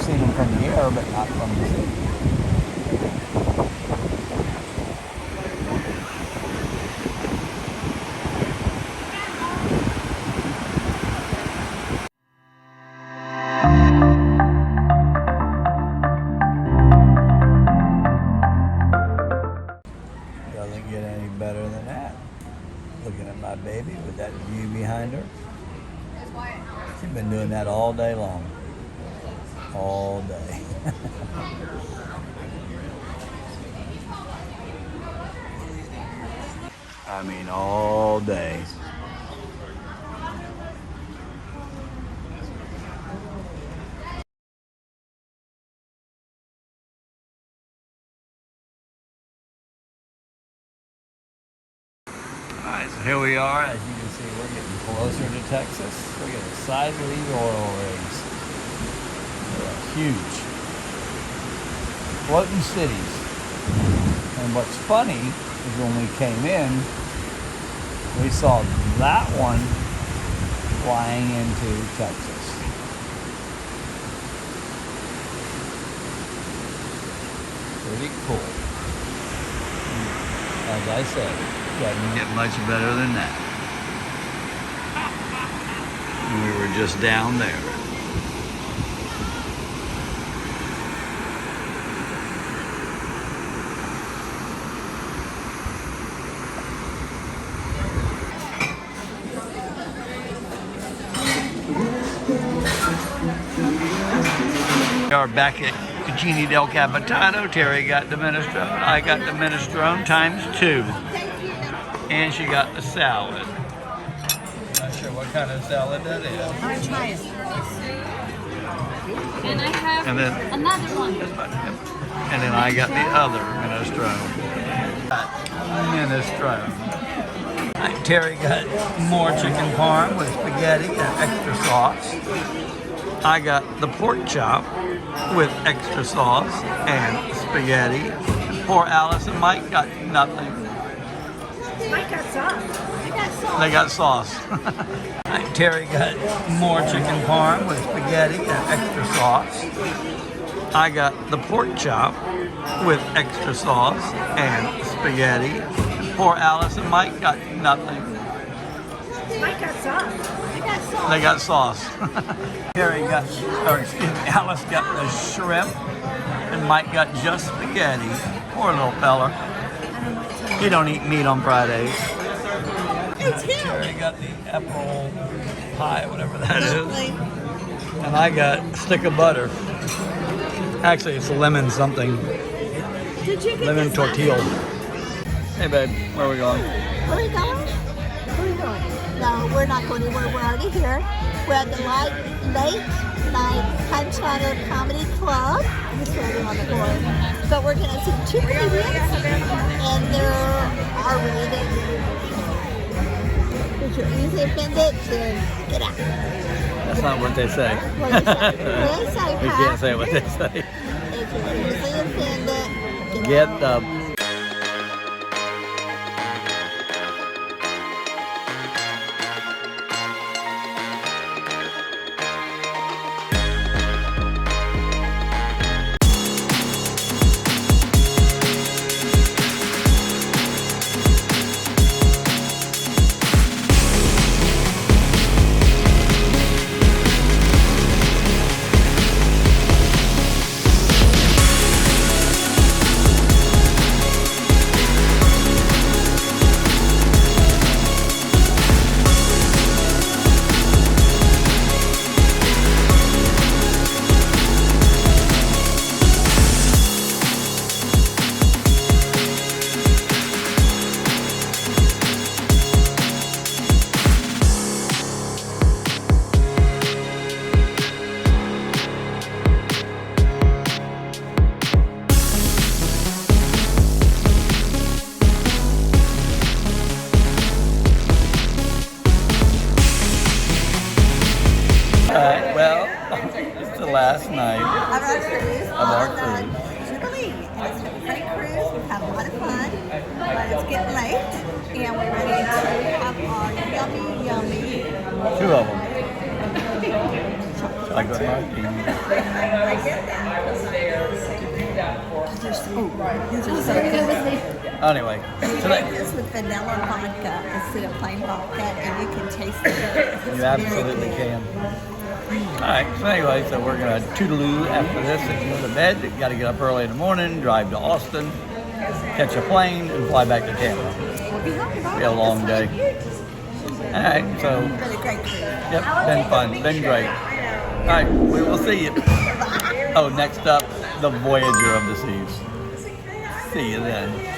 seen them from the air, but not from the sea. Doesn't get any better than that. Looking at my baby with that view behind her. She's been doing that all day long. All day. I mean, all day. Alright, so here we are. As you can see, we're getting closer to Texas. Look at the size of these oil rigs. They're huge. Floating cities. And what's funny is when we came in, we saw that one flying into Texas. Pretty cool. As I said, doesn't get much better than that. We were just down there. We are back at Cini del Capitano. Terry got the minestrone. I got the minestrone ×2. And she got the salad. Not sure what kind of salad that is. I'll try it. And I have another one. And then I got the other minestrone. Minestrone. Terry got more chicken parm with spaghetti and extra sauce. I got the pork chop with extra sauce and spaghetti. Poor Alice and Mike got nothing. Mike got sauce. They got sauce. Terry got more chicken parm with spaghetti and extra sauce. I got the pork chop with extra sauce and spaghetti. Poor Alice and Mike got nothing. Mike got sauce. They got sauce. Terry got, or excuse me, Alice got the shrimp, and Mike got just spaghetti. Poor little fella. He don't eat meat on Fridays. It's him. Terry got the apple pie, whatever that is. And I got a stick of butter. Actually, it's a lemon something. Lemon tortilla. Hey, babe, where are we going? Where are we going? Where are we going? No, we're not going anywhere. We're already here. We're at the late night Punchline Comedy Club. I'm just writing on the board. But we're going to see 2 comedians, and they're R-rated. If you're easily offended, then get out. That's not what they say. What do they say? We can't say what they say. If you're easily offended, Get the... Well, it's the last night of our cruise Jubilee. And it's been a great cruise. We've had a lot of fun, but it's getting late, and we're ready to have our yummy, yummy. 2 of them. like a martini. These are so good. Anyway, You today, make this with vanilla vodka instead of plain vodka, and you can taste it. you absolutely can. Alright, so anyway, so we're going to toodaloo after this and go to bed. You got to get up early in the morning, drive to Austin, catch a plane, and fly back to Tampa. Be a long day. Alright, so, Been a great cruise. yep, been fun, been great. Alright, we will see you. Oh, next up, the Voyager of the Seas. See you then.